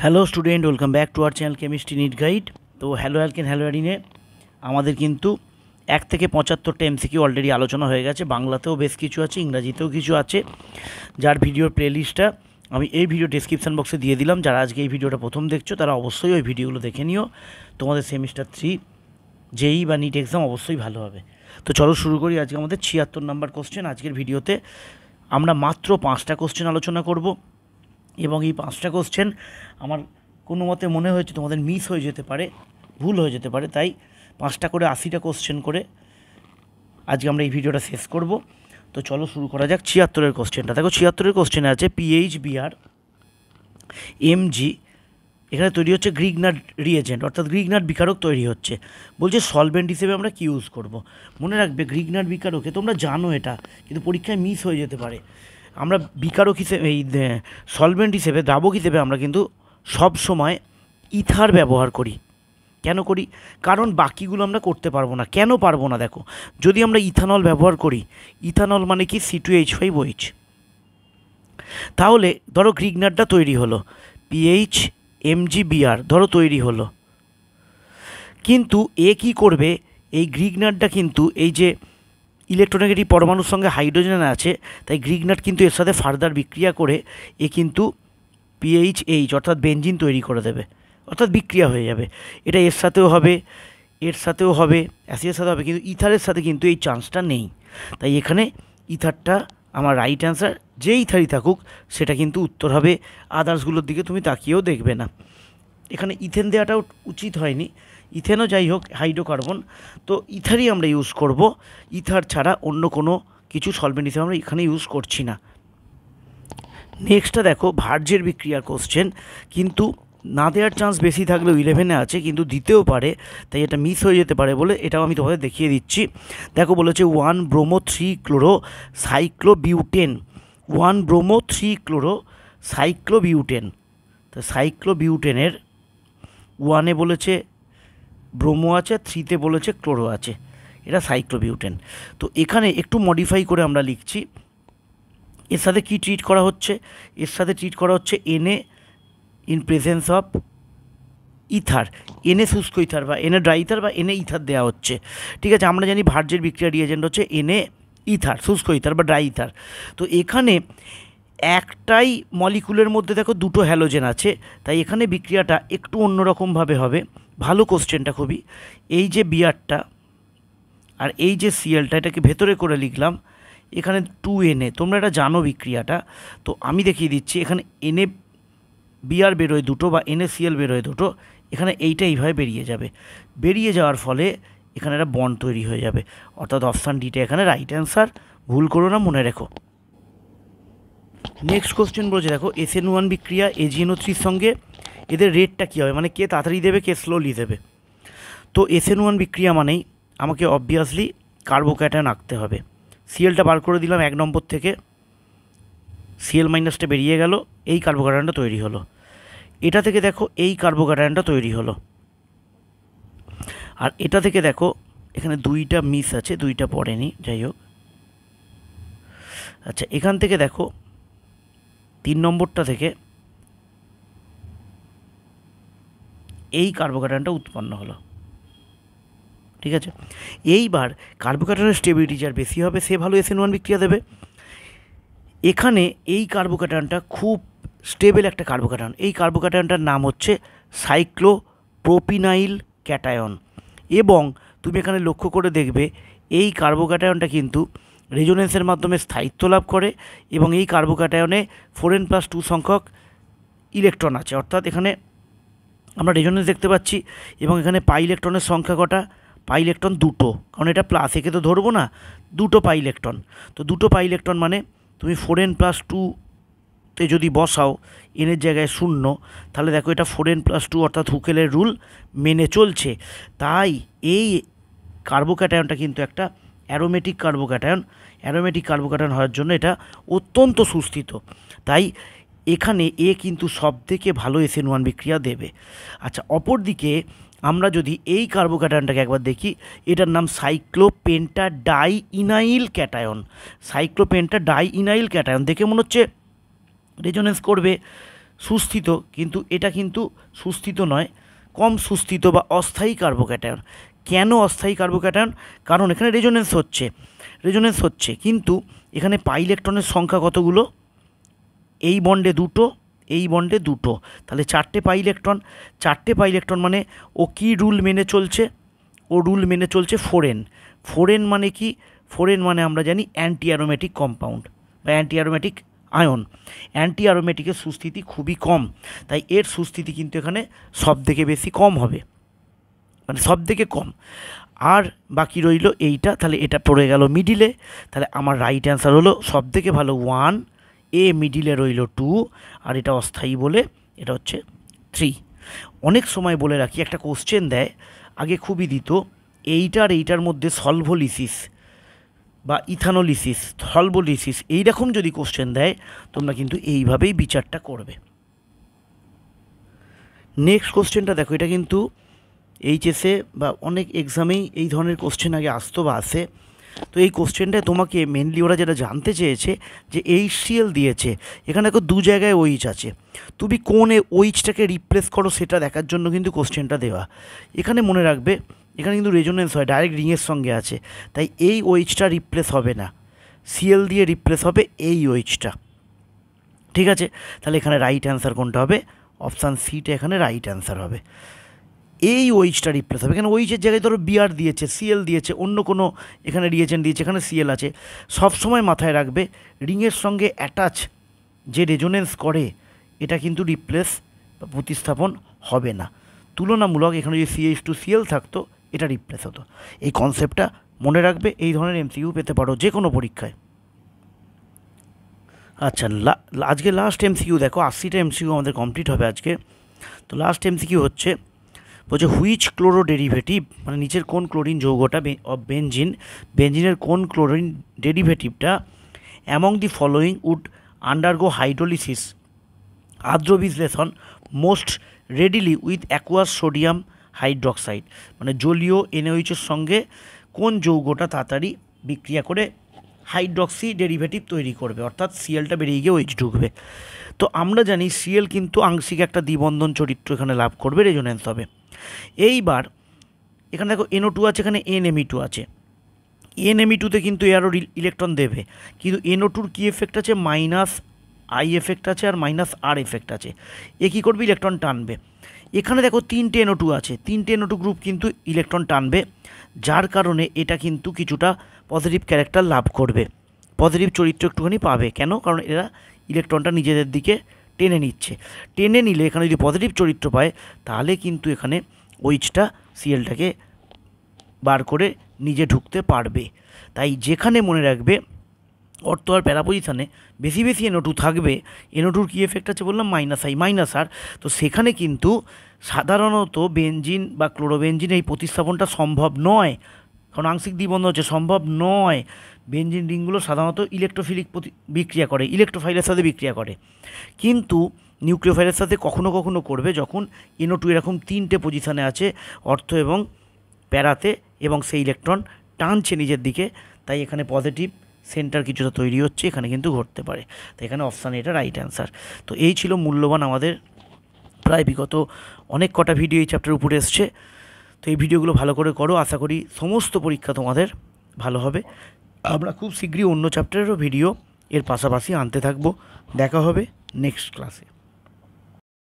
Hello student, welcome back to our channel chemistry NEET guide. তো hello alkane hello অ্যাডিনে আমাদের কিন্তু 1 থেকে 75টা এমসিকিউ অলরেডি আলোচনা হয়ে গেছে। বাংলাতেও বেশ কিছু আছে, ইংরাজিতেও কিছু আছে, যার ভিডিওর প্লেলিস্টটা আমি এই ভিডিও ডেসক্রিপশান বক্সে দিয়ে দিলাম। যারা আজকে এই ভিডিওটা প্রথম দেখছো তারা অবশ্যই ওই ভিডিওগুলো দেখে নিও। তোমাদের সেমিস্টার 3 জেই বা নিট এক্সাম অবশ্যই ভালো হবে। তো চলো শুরু করি। আজকে আমাদের 76 নাম্বার কোশ্চেন। আজকের ভিডিওতে আমরা মাত্র 5টা কোশ্চেন আলোচনা করব এবং এই 5টা কোশ্চেন আমার কোনো মতে মনে হয়েছে তোমাদের মিস হয়ে যেতে পারে, ভুল হয়ে যেতে পারে, তাই 5টা করে 80টা কোশ্চেন করে আজকে আমরা এই ভিডিওটা শেষ করব। তো চলো শুরু করা যাক 76-এর কোশ্চেনটা। দেখো 76-এর কোশ্চেনে আছে PHBr এমজি, এখানে তৈরি হচ্ছে গ্রিগনার রিয়েজেন্ট, অর্থাৎ গ্রিগনার বিকারক তৈরি হচ্ছে। বলছে সলভেন্ট হিসেবে আমরা কি ইউজ করব। মনে রাখবে গ্রিগনার বিকারকে তোমরা জানো এটা, কিন্তু পরীক্ষায় মিস হয়ে যেতে পারে। আমরা বিকারক হিসেবে এই সলভেন্ট হিসেবে, দ্রাবক হিসেবে আমরা কিন্তু সব সময় ইথার ব্যবহার করি। কেন করি? কারণ বাকিগুলো আমরা করতে পারবো না। কেন পারবো না? দেখো, যদি আমরা ইথানল ব্যবহার করি, ইথানল মানে কি C2H5OH, তাহলে ধরো গ্রিগনারটা তৈরি হলো, PHMgBr ধরো তৈরি হলো, কিন্তু এ কি করবে? এই গ্রিগনারটা কিন্তু এই যে ইলেকট্রোনেগেটিভ পরমাণুর সঙ্গে হাইড্রোজেন আছে, তাই গ্রিগনার কিন্তু এর সাথে ফার্দার বিক্রিয়া করে এ কিন্তু PHH অর্থাৎ বেঞ্জিন তৈরি করে দেবে, অর্থাৎ বিক্রিয়া হয়ে যাবে। এটা এর সাথেও হবে, এর সাথেও হবে, অ্যাসিডের সাথে হবে, কিন্তু ইথারের সাথে কিন্তু এই চান্সটা নেই। তাই এখানে ইথারটা আমার রাইট অ্যান্সার। যে ইথারই থাকুক সেটা কিন্তু উত্তর হবে। আদার্সগুলোর দিকে তুমি তাকিয়েও দেখবে না। এখানে ইথেন দেওয়াটাও উচিত হয়নি, ইথেনও যাই হোক হাইড্রোকার্বন, তো ইথারই আমরা ইউজ করব। ইথার ছাড়া অন্য কোনো কিছু সলভেন্ট হিসেবে আমরা এখানে ইউজ করছি না। নেক্সটটা দেখো ভার্জের বিক্রিয়ার কোশ্চেন, কিন্তু না দেওয়ার চান্স বেশি থাকলেও 11-এ আছে, কিন্তু দিতেও পারে, তাই এটা মিস হয়ে যেতে পারে বলে এটাও আমি তোমাদের দেখিয়ে দিচ্ছি। দেখো বলেছে 1 bromo 3 chloro cyclobutane, 1 bromo 3 chloro cyclobutane. তো সাইক্লোবিউটেনের 1-এ বলেছে ব্রোমো আছে, 3-তে বলেছে ক্লোরো আছে, এটা সাইক্লোবিউটেন। তো এখানে একটু মডিফাই করে আমরা লিখছি। এর সাথে কী ট্রিট করা হচ্ছে? এর সাথে ট্রিট করা হচ্ছে Na in presence of ether, Na শুষ্ক ইথার বা Na ড্রাই ইথার বা Na ইথার দেওয়া হচ্ছে। ঠিক আছে, আমরা জানি ভার্জের বিক্রিয়া রিয়েজেন্ট হচ্ছে Na ইথার, শুষ্ক ইথার বা ড্রাই ইথার। তো এখানে একটাই মলিকুলের মধ্যে দেখো দুটো হ্যালোজেন আছে, তাই এখানে বিক্রিয়াটা একটু অন্যরকমভাবে হবে। ভালো কোশ্চেনটা খুবই। এই যে বিআরটা আর এই যে সিএলটা, এটাকে ভেতরে করে লিখলাম, এখানে 2Na, তোমরা এটা জানো বিক্রিয়াটা, তো আমি দেখিয়ে দিচ্ছি। এখানে NaBr বেরোয় দুটো বা NaCl বেরোয় দুটো, এখানে এইটা এইভাবে বেরিয়ে যাবে। বেরিয়ে যাওয়ার ফলে এখানে একটা বন্ড তৈরি হয়ে যাবে, অর্থাৎ অপশান ডিটা এখানে রাইট অ্যান্সার। ভুল করো না, মনে রেখো। নেক্সট কোশ্চেন বলছে দেখো SN1 বিক্রিয়া AgNO3-র সঙ্গে এদের রেটটা কী হবে, মানে কে তাড়াতাড়ি দেবে কে স্লোলি দেবে। তো SN1 বিক্রিয়া মানেই আমাকে অবভিয়াসলি কার্বোক্যাটায়ন আঁকতে হবে। সিএলটা বার করে দিলাম 1 নম্বর থেকে, Cl মাইনাসটা বেরিয়ে গেল, এই কার্বোক্যাটায়নটা তৈরি হলো। এটা থেকে দেখো এই কার্বোক্যাটায়নটা তৈরি হলো, আর এটা থেকে দেখো এখানে 2টা মিস আছে, 2টা পড়েনি, যাই হোক। আচ্ছা, এখান থেকে দেখো 3 নম্বরটা থেকে এই কার্বোক্যাটায়নটা উৎপন্ন হলো। ঠিক আছে, এইবার কার্বোক্যাটায়নের স্টেবিলিটি যার বেশি হবে সে ভালো SN1 বিক্রিয়া দেবে। এখানে এই কার্বোক্যাটায়নটা খুব স্টেবল একটা কার্বোক্যাটায়ন, এই কার্বোক্যাটায়নটার নাম হচ্ছে সাইক্লোপ্রোপিনাইল ক্যাটায়ন। এবং তুমি এখানে লক্ষ্য করে দেখবে এই কার্বোক্যাটায়নটা কিন্তু রেজোনেন্সের মাধ্যমে স্থায়িত্ব লাভ করে, এবং এই কার্বোক্যাটায়নে 4n+2 সংখ্যক ইলেকট্রন আছে, অর্থাৎ এখানে আমরা রেজোনেন্স দেখতে পাচ্ছি। এবং এখানে পাই ইলেকট্রনের সংখ্যা কটা? পাই ইলেকট্রন দুটো, কারণ এটা প্লাস, একে তো ধরবো না, দুটো পাই ইলেকট্রন। তো দুটো পাই ইলেকট্রন মানে তুমি 4n+2-তে যদি বসাও এনের জায়গায় 0, তাহলে দেখো এটা 4n+2 অর্থাৎ হুকেলের রুল মেনে চলছে। তাই এই কার্বোক্যাটায়নটা কিন্তু একটা অ্যারোমেটিক কার্বোক্যাটায়ন। অ্যারোমেটিক কার্বোক্যাটায়ন হওয়ার জন্য এটা অত্যন্ত সুস্থিত, তাই এখানে এ কিন্তু সবথেকে ভালো SN1 বিক্রিয়া দেবে। আচ্ছা, অপরদিকে আমরা যদি এই কার্বোক্যাটায়নটাকে একবার দেখি, এটার নাম সাইক্লোপেন্টাডাইইনাইল ক্যাটায়ন। সাইক্লোপেন্টাডাইইনাইল ক্যাটায়ন দেখে মনে হচ্ছে রেজোনেন্স করবে, সুস্থিত, কিন্তু এটা কিন্তু সুস্থিত নয়, কম সুস্থিত বা অস্থায়ী কার্বোক্যাটায়ন। কেন অস্থায়ী কার্বোক্যাটায়ন? কারণ এখানে রেজোনেন্স হচ্ছে কিন্তু এখানে পাই ইলেকট্রনের সংখ্যা কতগুলো? এই বন্ডে দুটো, এই বন্ডে দুটো, তাহলে চারটে পাই ইলেকট্রন মানে ও কি রুল মেনে চলছে? ও রুল মেনে চলছে ফোরেন। ফোরেন মানে কি? ফোরেন মানে আমরা জানি অ্যান্টি অ্যারোমেটিক কম্পাউন্ড বা অ্যান্টি অ্যারোমেটিক আয়ন। অ্যান্টি অ্যারোমেটিকের সুস্থিতি খুবই কম, তাই এর সুস্থিতি কিন্তু এখানে সব থেকে বেশি কম হবে, মানে সব থেকে কম। আর বাকি রইল এইটা, তাহলে এটা পড়ে গেল মিডিলে। তাহলে আমার রাইট অ্যান্সার হলো সব থেকে ভালো 1, এ মিডিলে রইল 2, আর এটা অস্থায়ী বলে এটা হচ্ছে 3। অনেক সময় বলে রাখি, একটা কোশ্চেন দেয়, আগে খুবই দিত, এইটার মধ্যে সলভোলিসিস বা ইথানোলিসিস, সলভোলিসিস এইরকম যদি কোশ্চেন দেয়, তোমরা কিন্তু এইভাবেই বিচারটা করবে। নেক্সট কোশ্চেনটা দেখো, এটা কিন্তু এইচএসে বা অনেক এক্সামেই এই ধরনের কোশ্চেন আগে আসতো বা আসে। তো এই কোশ্চেনটায় তোমাকে মেনলি ওরা যেটা জানতে চেয়েছে যে HCl দিয়েছে, এখানে দেখো দু জায়গায় OH আছে, তুমি কোন OH-টাকে রিপ্লেস করো সেটা দেখার জন্য কিন্তু কোশ্চেনটা দেওয়া। এখানে মনে রাখবে, এখানে কিন্তু রেজোনেন্স হয়, ডাইরেক্ট রিংয়ের সঙ্গে আছে, তাই এই OH-টা রিপ্লেস হবে না, Cl দিয়ে রিপ্লেস হবে এই OH-টা। ঠিক আছে, তাহলে এখানে রাইট অ্যান্সার কোনটা হবে? অপশান সিটা এখানে রাইট অ্যান্সার হবে। এই OH-টা রিপ্লেস হবে, কেন OH-এর জায়গায় ধরো Br দিয়েছে, Cl দিয়েছে, অন্য কোনো এখানে রিয়েজেন্ট দিয়েছে, এখানে Cl আছে। সবসময় মাথায় রাখবে রিংয়ের সঙ্গে অ্যাটাচ যে রেজোনেন্স করে এটা কিন্তু রিপ্লেস বা প্রতিস্থাপন হবে না। তুলনামূলক এখানে যদি CH2Cl থাকতো এটা রিপ্লেস হতো। এই কনসেপ্টটা মনে রাখবে, এই ধরনের MCQ পেতে পারো যে কোনো পরীক্ষায়। আচ্ছা, আজকে লাস্ট MCQ দেখো, 80টা MCQ আমাদের কমপ্লিট হবে আজকে। তো লাস্ট MCQ হচ্ছে, বলছে হুইচ ক্লোরো ডেরিভেটিভ, মানে নিচের কোন ক্লোরিন যৌগটা অফ বেঞ্জিনের কোন ক্লোরিন ডেরিভেটিভটা among the following would undergo hydrolysis, আর্দ্র বিশ্লেষণ, most readily with aqueous sodium hydroxide, মানে জলীয় NaOH-এর সঙ্গে কোন যৌগটা তাড়াতাড়ি বিক্রিয়া করে হাইড্রক্সি ডেরিভেটিভ তৈরি করবে, অর্থাৎ Cl-টা বেরিয়ে গিয়ে OH ঢুকবে। তো আমরা জানি Cl কিন্তু আংশিক একটা দ্বিবন্ধন চরিত্র এখানে লাভ করবে, রেজোনেন্স হবে। এইবার এখানে দেখো NO2 আছে, এখানে NMe2 আছে, NMe2-তে কিন্তু এরও ইলেকট্রন দেবে, কিন্তু NO2-র কী এফেক্ট আছে? -I এফেক্ট আছে আর -R এফেক্ট আছে। এ কী করবে? ইলেকট্রন টানবে। এখানে দেখো 3টে NO2 আছে, 3টে NO2 গ্রুপ কিন্তু ইলেকট্রন টানবে, যার কারণে এটা কিন্তু কিছুটা পজিটিভ ক্যারেক্টার লাভ করবে, পজিটিভ চরিত্র একটুখানি পাবে। কেন? কারণ এরা ইলেকট্রনটা নিজেদের দিকে টেনে নিচ্ছে। টেনে নিলে এখানে যদি পজিটিভ চরিত্র পায়, তাহলে কিন্তু এখানে OH-টা Cl-টাকে বার করে নিজে ঢুকতে পারবে। তাই যেখানে মনে রাখবে অর্থ আর প্যারা পজিশানে বেশি বেশি NO2 থাকবে, NO2-র কী এফেক্ট আছে বললাম? -I -R। তো সেখানে কিন্তু সাধারণত বেঞ্জিন বা ক্লোরোবেঞ্জিন এই প্রতিস্থাপনটা সম্ভব নয়, কারণ আংশিক দ্বিবন্ধন হচ্ছে, সম্ভব নয়। বেঞ্জিন রিংগুলো সাধারণত ইলেকট্রোফিলিক বিক্রিয়া করে, ইলেকট্রোফাইলের সাথে বিক্রিয়া করে, কিন্তু নিউক্লিওফাইলের সাথে কখনো কখনো করবে যখন NO2 এরকম 3টে পজিশানে আছে, অর্থ এবং প্যারাতে, এবং সেই ইলেকট্রন টানছে নিজের দিকে, তাই এখানে পজিটিভ সেন্টার কিছুটা তৈরি হচ্ছে, এখানে কিন্তু ঘটতে পারে। তো এখানে অপশান এটা রাইট অ্যান্সার। তো এই ছিল মূল্যবান আমাদের প্রায় বিগত অনেক কটা ভিডিও এই চ্যাপ্টারের উপরে এসছে। তো এই ভিডিওগুলো ভালো করে করো, আশা করি সমস্ত পরীক্ষা তোমাদের ভালো হবে। আমরা খুব শীঘ্রই অন্য চ্যাপ্টারেরও ভিডিও এর পাশাপাশি আনতে থাকবো। দেখা হবে নেক্সট ক্লাসে।